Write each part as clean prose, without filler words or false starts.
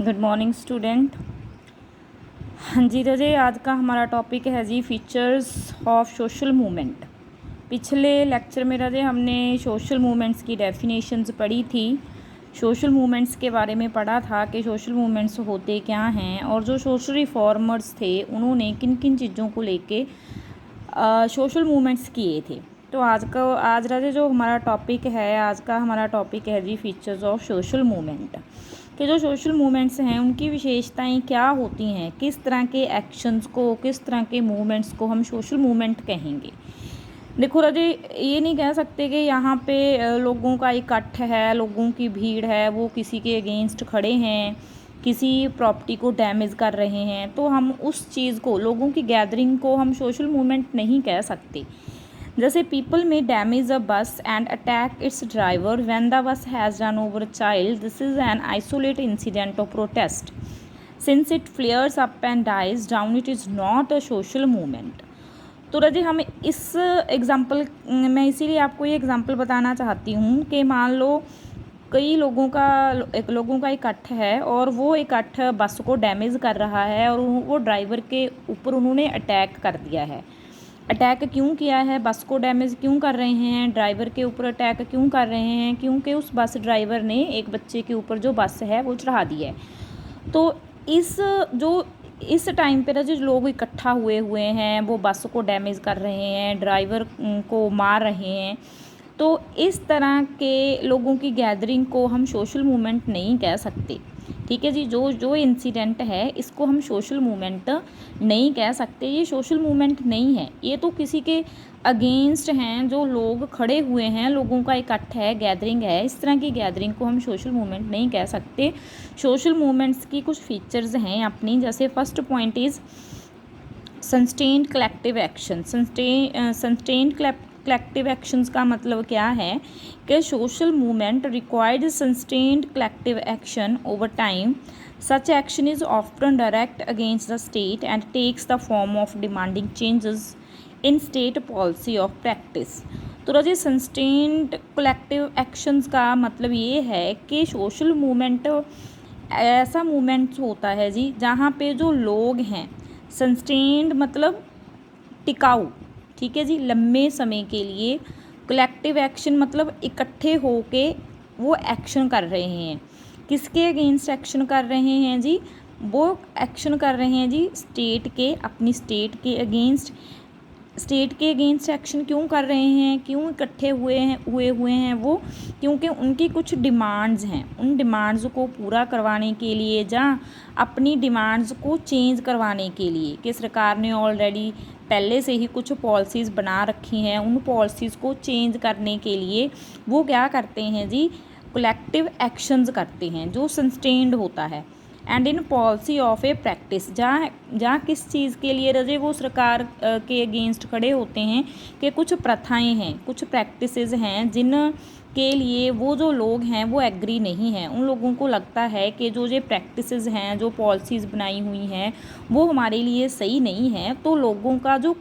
Good morning student. हाँ जी रजे, आज का हमारा टॉपिक है जी फीचर्स ऑफ सोशल मूवमेंट। पिछले लेक्चर में रजे हमने सोशल मूवमेंट्स की डेफिनेशंस पढ़ी थी। सोशल मूवमेंट्स के बारे में पढ़ा था कि सोशल मूवमेंट्स होते क्या हैं और जो सोशल रिफॉर्मर्स थे उन्होंने किन किन चीज़ों को लेके सोशल मूवमेंट्स किए थे। तो आज रजे जो हमारा टॉपिक है, आज का हमारा टॉपिक है जी फीचर्स ऑफ सोशल मूवमेंट। कि जो सोशल मूवमेंट्स हैं उनकी विशेषताएं क्या होती हैं, किस तरह के एक्शंस को, किस तरह के मूवमेंट्स को हम सोशल मूवमेंट कहेंगे। देखो राजे, ये नहीं कह सकते कि यहाँ पे लोगों का इकट्ठ है, लोगों की भीड़ है, वो किसी के अगेंस्ट खड़े हैं, किसी प्रॉपर्टी को डैमेज कर रहे हैं, तो हम उस चीज़ को, लोगों की गैदरिंग को हम सोशल मूवमेंट नहीं कह सकते। जैसे पीपल में damage a bus and attack its driver when the bus has run over a child, this is an isolated incident of protest. Since it flares up and dies down, it is not a social movement. तो रजी हम इस example, मैं इसीलिए आपको ये example बताना चाहती हूँ कि मान लो कई लोगों का इकट्ठ है और वो इकट्ठ बस को डैमेज कर रहा है और वो ड्राइवर के ऊपर उन्होंने अटैक कर दिया है। अटैक क्यों किया है, बस को डैमेज क्यों कर रहे हैं, ड्राइवर के ऊपर अटैक क्यों कर रहे हैं? क्योंकि उस बस ड्राइवर ने एक बच्चे के ऊपर जो बस है वो चढ़ा दी है। तो इस टाइम पर जो लोग इकट्ठा हुए हैं वो बस को डैमेज कर रहे हैं, ड्राइवर को मार रहे हैं। तो इस तरह के लोगों की गैदरिंग को हम सोशल मूवमेंट नहीं कह सकते। ठीक है जी, जो इंसिडेंट है इसको हम सोशल मूवमेंट नहीं कह सकते। ये सोशल मूवमेंट नहीं है, ये तो किसी के अगेंस्ट हैं, जो लोग खड़े हुए हैं, लोगों का इकट्ठ है, गैदरिंग है। इस तरह की गैदरिंग को हम सोशल मूवमेंट नहीं कह सकते। सोशल मूवमेंट्स की कुछ फीचर्स हैं अपनी, जैसे first point is sustained collective action. Sustained collective actions का मतलब क्या है कि social movement required sustained collective action over time. Such action is often direct against the state and takes the form of demanding changes in state policy of practice. तो Raji, sustained collective actions का मतलब ये है कि social movement ऐसा movement होता है जी जहाँ पे जो लोग हैं, सस्टेन्ड मतलब टिकाऊ, ठीक है जी, लंबे समय के लिए। कलेक्टिव एक्शन मतलब इकट्ठे होके वो एक्शन कर रहे हैं। किसके अगेंस्ट एक्शन कर रहे हैं जी? वो एक्शन कर रहे हैं जी स्टेट के, अपनी स्टेट के अगेंस्ट। स्टेट के अगेंस्ट एक्शन क्यों कर रहे हैं, क्यों इकट्ठे हुए हैं वो? क्योंकि उनकी कुछ डिमांड्स हैं, उन डिमांड्स को पूरा करवाने के लिए या अपनी डिमांड्स को चेंज करवाने के लिए कि सरकार ने ऑलरेडी पहले से ही कुछ पॉलिसीज़ बना रखी हैं, उन पॉलिसीज़ को चेंज करने के लिए वो क्या करते हैं जी? कलेक्टिव एक्शंस करते हैं, जो सस्टेन्ड होता है। And in policy of A practice, जहाँ किस चीज़ के लिए रजे वो सरकार के अगेंस्ट खड़े होते हैं कि कुछ प्रथाएं हैं, कुछ प्रैक्टिसेस हैं जिन के लिए वो जो लोग हैं वो एग्री नहीं हैं। उन लोगों को लगता है कि जो ये प्रैक्टिसेस हैं, जो पॉलिसीज़ बनाई हुई हैं, वो हमारे लिए सही नहीं है। तो लोगों का जो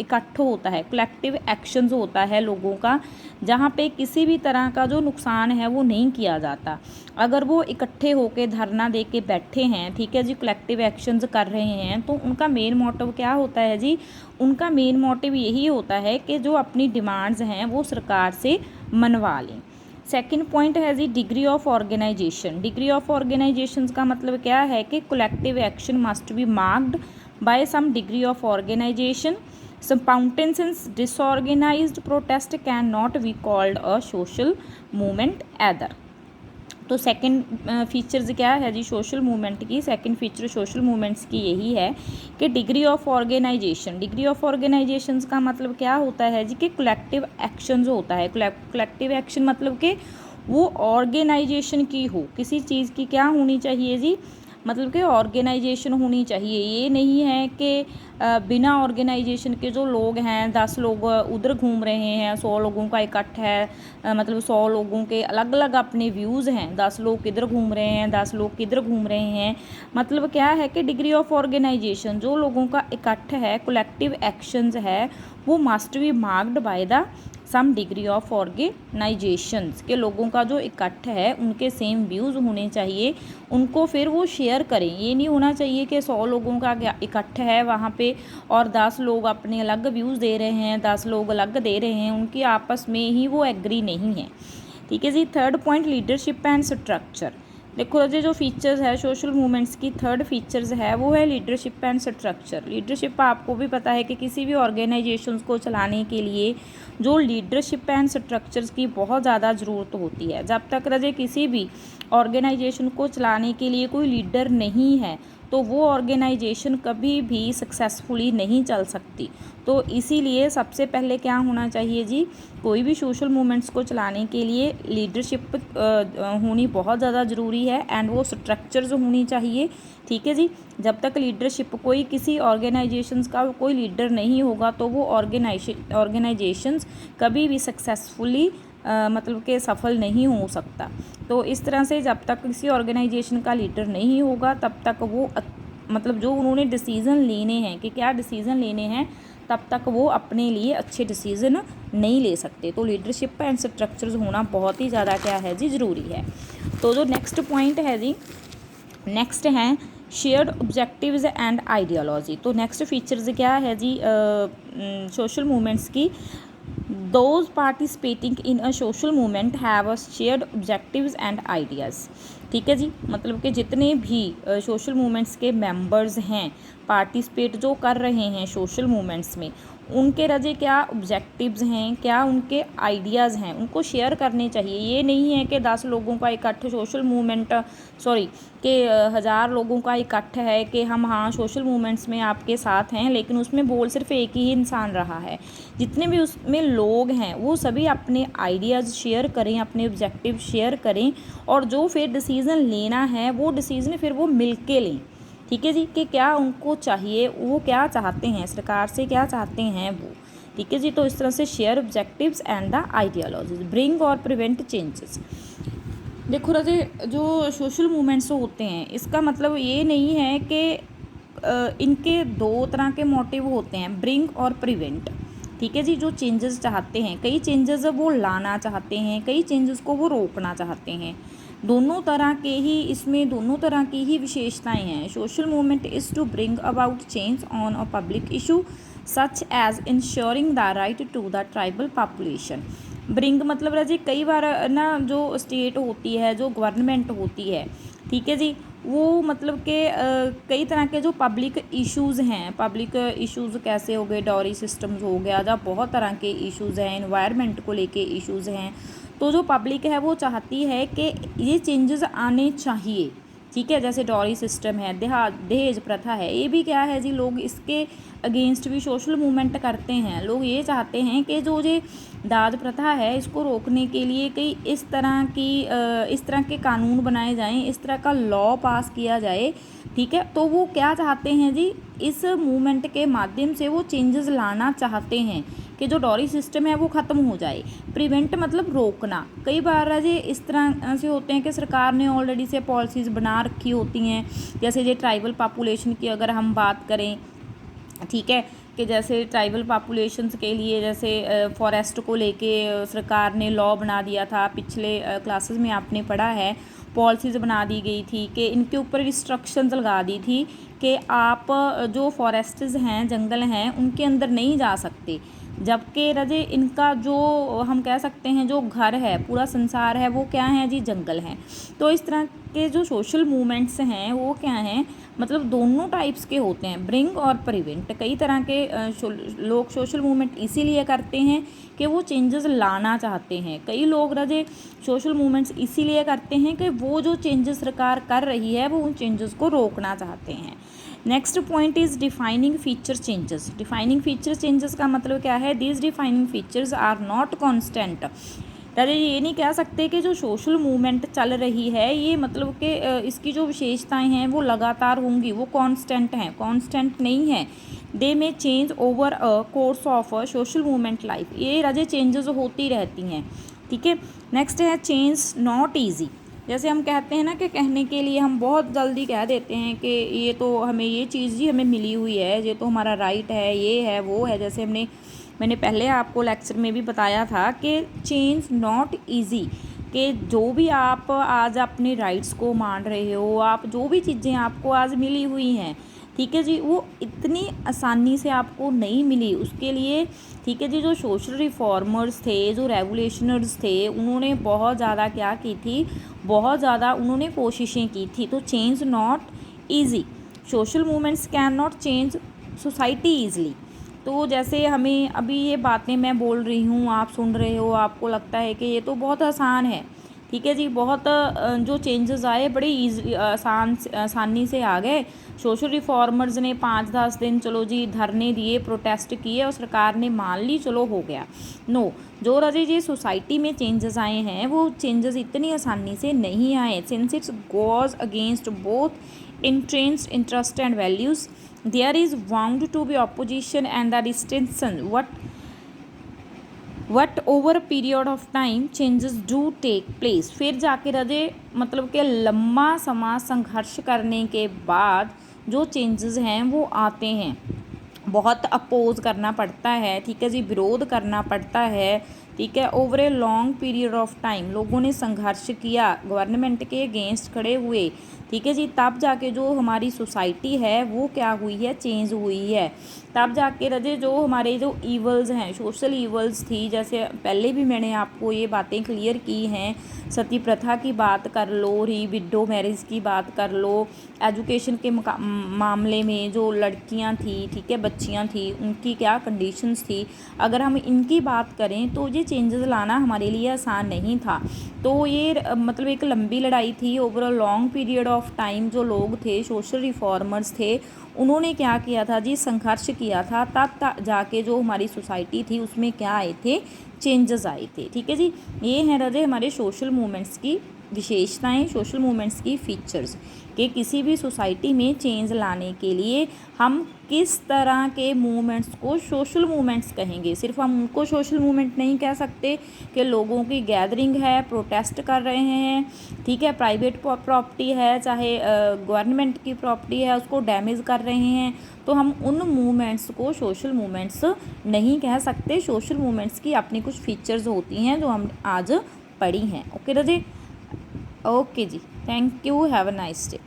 इकट्ठ होता है, कलेक्टिव एक्शंस होता है लोगों का, जहाँ पे किसी भी तरह का जो नुकसान है वो नहीं किया जाता। अगर वो इकट्ठे होके धरना दे के बैठे हैं, ठीक है जी, कलेक्टिव एक्शंस कर रहे हैं, तो उनका मेन मोटिव क्या होता है जी? उनका मेन मोटिव यही होता है कि जो अपनी डिमांड्स हैं वो सरकार से मनवा लें। सेकंड पॉइंट है जी degree of organisation. Degree of organisation का मतलब क्या है कि collective action must be marked by some degree of organisation. Spontaneous disorganized protest cannot be called a social movement either। तो सेकंड फीचर्स क्या है जी सोशल मूवमेंट की? सेकंड फीचर सोशल मूवमेंट्स की यही है कि degree of organisation. Degree of organisation का मतलब क्या होता है जी? कि कलेक्टिव एक्शन जो होता है, कलेक्टिव एक्शन मतलब कि वो ऑर्गेनाइजेशन की हो, किसी चीज़ की क्या होनी चाहिए जी? मतलब कि ऑर्गेनाइजेशन होनी चाहिए। ये नहीं है कि बिना ऑर्गेनाइजेशन के जो लोग हैं, 10 लोग उधर घूम रहे हैं, 100 लोगों का इकट्ठ है, मतलब 100 लोगों के अलग अलग अपने व्यूज़ हैं, 10 लोग किधर घूम रहे हैं, 10 लोग किधर घूम रहे हैं। मतलब क्या है कि डिग्री ऑफ ऑर्गेनाइजेशन, जो लोगों का इकट्ठ है, कलेक्टिव एक्शंस है, वो must be marked by the some degree of organisations के लोगों का जो इकट्ठ है उनके सेम व्यूज़ होने चाहिए, उनको फिर वो शेयर करें। ये नहीं होना चाहिए कि 100 लोगों का इकट्ठ है वहाँ पे और 10 लोग अपने अलग व्यूज़ दे रहे हैं, 10 लोग अलग दे रहे हैं, उनकी आपस में ही वो एग्री नहीं है। ठीक है जी। Third point leadership and structure. देखो जी जो फीचर्स है सोशल मूवमेंट्स की, थर्ड फीचर्स है वो है लीडरशिप एंड स्ट्रक्चर। लीडरशिप आपको भी पता है कि किसी भी ऑर्गेनाइजेशंस को चलाने के लिए जो लीडरशिप एंड स्ट्रक्चर्स की बहुत ज़्यादा ज़रूरत होती है। जब तक रजे किसी भी ऑर्गेनाइजेशन को चलाने के लिए कोई लीडर नहीं है तो वो ऑर्गेनाइजेशन कभी भी सक्सेसफुली नहीं चल सकती। तो इसीलिए सबसे पहले क्या होना चाहिए जी, कोई भी सोशल मूवमेंट्स को चलाने के लिए लीडरशिप होनी बहुत ज़्यादा ज़रूरी है एंड वो स्ट्रक्चर्स होनी चाहिए। ठीक है जी। जब तक लीडरशिप कोई किसी ऑर्गेनाइजेशंस का कोई लीडर नहीं होगा तो वो ऑर्गेनाइजेशंस कभी भी सक्सेसफुली मतलब कि सफल नहीं हो सकता। तो इस तरह से जब तक किसी ऑर्गेनाइजेशन का लीडर नहीं होगा तब तक वो मतलब जो उन्होंने डिसीज़न लेने हैं कि क्या डिसीज़न लेने हैं तब तक वो अपने लिए अच्छे डिसीज़न नहीं ले सकते। तो लीडरशिप एंड स्ट्रक्चर्स होना बहुत ही ज़्यादा क्या है जी ज़रूरी है। तो जो नेक्स्ट पॉइंट है जी, नेक्स्ट हैं शेयर्ड ऑब्जेक्टिव्स एंड आइडियोलॉजी। तो नेक्स्ट फीचर्स क्या है जी सोशल मूवमेंट्स की, those participating in a social movement have a shared objectives and ideas। ठीक है जी। मतलब कि जितने भी सोशल मूवमेंट्स के मेंबर्स हैं, पार्टिसिपेट जो कर रहे हैं सोशल मूवमेंट्स में, उनके रजे क्या ऑब्जेक्टिव्स हैं, क्या उनके आइडियाज़ हैं, उनको शेयर करने चाहिए। ये नहीं है कि 10 लोगों का इकट्ठ सोशल मूवमेंट कि 1000 लोगों का इकट्ठ है कि हम हाँ सोशल मूवमेंट्स में आपके साथ हैं, लेकिन उसमें बोल सिर्फ एक ही इंसान रहा है। जितने भी उसमें लोग हैं वो सभी अपने आइडियाज़ शेयर करें, अपने ऑब्जेक्टिव शेयर करें और जो फिर डिसीज़न लेना है वो डिसीज़न फिर वो मिल के लें। ठीक है जी। कि क्या उनको चाहिए, वो क्या चाहते हैं, सरकार से क्या चाहते हैं वो। ठीक है जी। तो इस तरह से share objectives and the ideologies bring और प्रिवेंट चेंजेस। देखो राजे जो सोशल मूवमेंट्स होते हैं इसका मतलब ये नहीं है कि इनके दो तरह के मोटिव होते हैं, ब्रिंग और प्रिवेंट। ठीक है जी। जो चेंजेस चाहते हैं, कई चेंजेस वो लाना चाहते हैं, कई चेंजेस को वो रोकना चाहते हैं। दोनों तरह के ही इसमें दोनों तरह की ही विशेषताएं हैं। Social movement is to bring about change on a public issue such as ensuring the right to the tribal population. Bring मतलब राजी कई बार ना जो स्टेट होती है, जो गवर्नमेंट होती है, ठीक है जी, वो मतलब कि कई तरह के जो पब्लिक इश्यूज़ हैं, पब्लिक इश्यूज़ कैसे हो गए, डॉरी सिस्टम्स हो गया, जब बहुत तरह के इश्यूज़ हैं, एनवायरनमेंट को लेके इश्यूज़ हैं। तो जो पब्लिक है वो चाहती है कि ये चेंजेस आने चाहिए। ठीक है। जैसे डॉरी सिस्टम है, दहेज प्रथा है, ये भी क्या है जी, लोग इसके अगेंस्ट भी सोशल मूवमेंट करते हैं। लोग ये चाहते हैं कि जो ये दाज प्रथा है इसको रोकने के लिए कई इस तरह के कानून बनाए जाएं, इस तरह का लॉ पास किया जाए। ठीक है। तो वो क्या चाहते हैं जी, इस मूवमेंट के माध्यम से वो चेंजेस लाना चाहते हैं कि जो डॉरी सिस्टम है वो ख़त्म हो जाए। प्रिवेंट मतलब रोकना। कई बार जी इस तरह से होते हैं कि सरकार ने ऑलरेडी से पॉलिसीज़ बना रखी होती हैं। जैसे ये ट्राइबल पॉपुलेशन की अगर हम बात करें, ठीक है, कि जैसे ट्राइबल पॉपुलेशंस के लिए जैसे फॉरेस्ट को लेके सरकार ने लॉ बना दिया था, पिछले क्लासेस में आपने पढ़ा है, पॉलिसीज़ बना दी गई थी कि इनके ऊपर रिस्ट्रिक्शंस लगा दी थी कि आप जो फॉरेस्ट्स हैं, जंगल हैं, उनके अंदर नहीं जा सकते। जबकि रजे इनका जो हम कह सकते हैं जो घर है, पूरा संसार है, वो क्या है जी, जंगल है। तो इस तरह के जो सोशल मूवमेंट्स हैं वो क्या हैं, मतलब दोनों टाइप्स के होते हैं, ब्रिंग और प्रिवेंट। कई तरह के लोग सोशल मूवमेंट इसीलिए करते हैं कि वो चेंजेस लाना चाहते हैं। कई लोग रजे सोशल मूवमेंट्स इसीलिए करते हैं कि वो जो चेंजेस सरकार कर रही है वो उन चेंजेस को रोकना चाहते हैं। Next point is defining feature changes. Defining feature changes का मतलब क्या है, these defining features are not constant. राजा ये नहीं कह सकते कि जो सोशल मूवमेंट चल रही है ये मतलब कि इसकी जो विशेषताएं हैं वो लगातार होंगी, वो कांस्टेंट हैं, कांस्टेंट नहीं है। दे में change over a course of a social movement life. ये राजा चेंजेस होती रहती हैं। ठीक है। नेक्स्ट है चेंज नॉट ईजी। जैसे हम कहते हैं ना कि कहने के लिए हम बहुत जल्दी कह देते हैं कि ये तो हमें ये चीज़ ही हमें मिली हुई है, ये तो हमारा राइट है, ये है वो है। जैसे हमने मैंने पहले आपको लेक्चर में भी बताया था कि चेंज नॉट ईजी, कि जो भी आप आज अपने राइट्स को मान रहे हो, आप जो भी चीज़ें आपको आज मिली हुई हैं, ठीक है जी, वो इतनी आसानी से आपको नहीं मिली। उसके लिए ठीक है जी, जो सोशल रिफॉर्मर्स थे, जो रेगुलेशनर्स थे, उन्होंने बहुत ज़्यादा क्या की थी, बहुत ज़्यादा उन्होंने कोशिशें की थी। तो change not easy, social movements can not change society easily. तो जैसे हमें अभी ये बातें मैं बोल रही हूँ, आप सुन रहे हो, आपको लगता है कि ये तो बहुत आसान है, ठीक है जी, बहुत जो चेंजेस आए बड़े ईजी आसानी से आ गए। सोशल रिफॉर्मर्स ने 5-10 दिन चलो जी धरने दिए, प्रोटेस्ट किए और सरकार ने मान ली, चलो हो गया। नो, जो राजे जी सोसाइटी में चेंजेस आए हैं वो चेंजेस इतनी आसानी से नहीं आए। Since it's goes against both entrenched interest and values, there is bound to be opposition and the distinction what over a period of time changes do take place। फिर जाके राजे मतलब कि लंबा समय संघर्ष करने के बाद जो चेंजेस हैं वो आते हैं, बहुत अपोज करना पड़ता है, ठीक है जी, विरोध करना पड़ता है, ठीक है। Over a long period of time लोगों ने संघर्ष किया, गवर्नमेंट के अगेंस्ट खड़े हुए, ठीक है जी, तब जाके जो हमारी सोसाइटी है वो क्या हुई है, चेंज हुई है। तब जाके रजे जो हमारे जो ईवल्स हैं, सोशल ईवल्स थी, जैसे पहले भी मैंने आपको ये बातें क्लियर की हैं, सती प्रथा की बात कर लो, री विडो मैरिज की बात कर लो, एजुकेशन के मामले में जो लड़कियां थी, ठीक है, बच्चियां थी, उनकी क्या कंडीशंस थी, अगर हम इनकी बात करें तो ये चेंजेस लाना हमारे लिए आसान नहीं था। तो ये मतलब एक लंबी लड़ाई थी, over a long period of time जो लोग थे, सोशल रिफॉर्मर्स थे, उन्होंने क्या किया था जी, संघर्ष किया था, तब जाके जो हमारी सोसाइटी थी उसमें क्या आए थे, चेंजेस आए थे, ठीक है जी। ये हैं रजे हमारे सोशल मूवमेंट्स की विशेषताएं, सोशल मूवमेंट्स की फीचर्स, कि किसी भी सोसाइटी में चेंज लाने के लिए हम किस तरह के मूवमेंट्स को सोशल मूवमेंट्स कहेंगे। सिर्फ हम उनको सोशल मूवमेंट नहीं कह सकते कि लोगों की गैदरिंग है, प्रोटेस्ट कर रहे हैं, ठीक है, प्राइवेट प्रॉपर्टी है, चाहे गवर्नमेंट की प्रॉपर्टी है, उसको डैमेज कर रहे हैं, तो हम उन मूवमेंट्स को सोशल मूवमेंट्स नहीं कह सकते। सोशल मूवमेंट्स की अपनी कुछ फीचर्स होती हैं जो हम आज पढ़ी हैं। ओके रजी, ओके जी, thank you, have a nice day.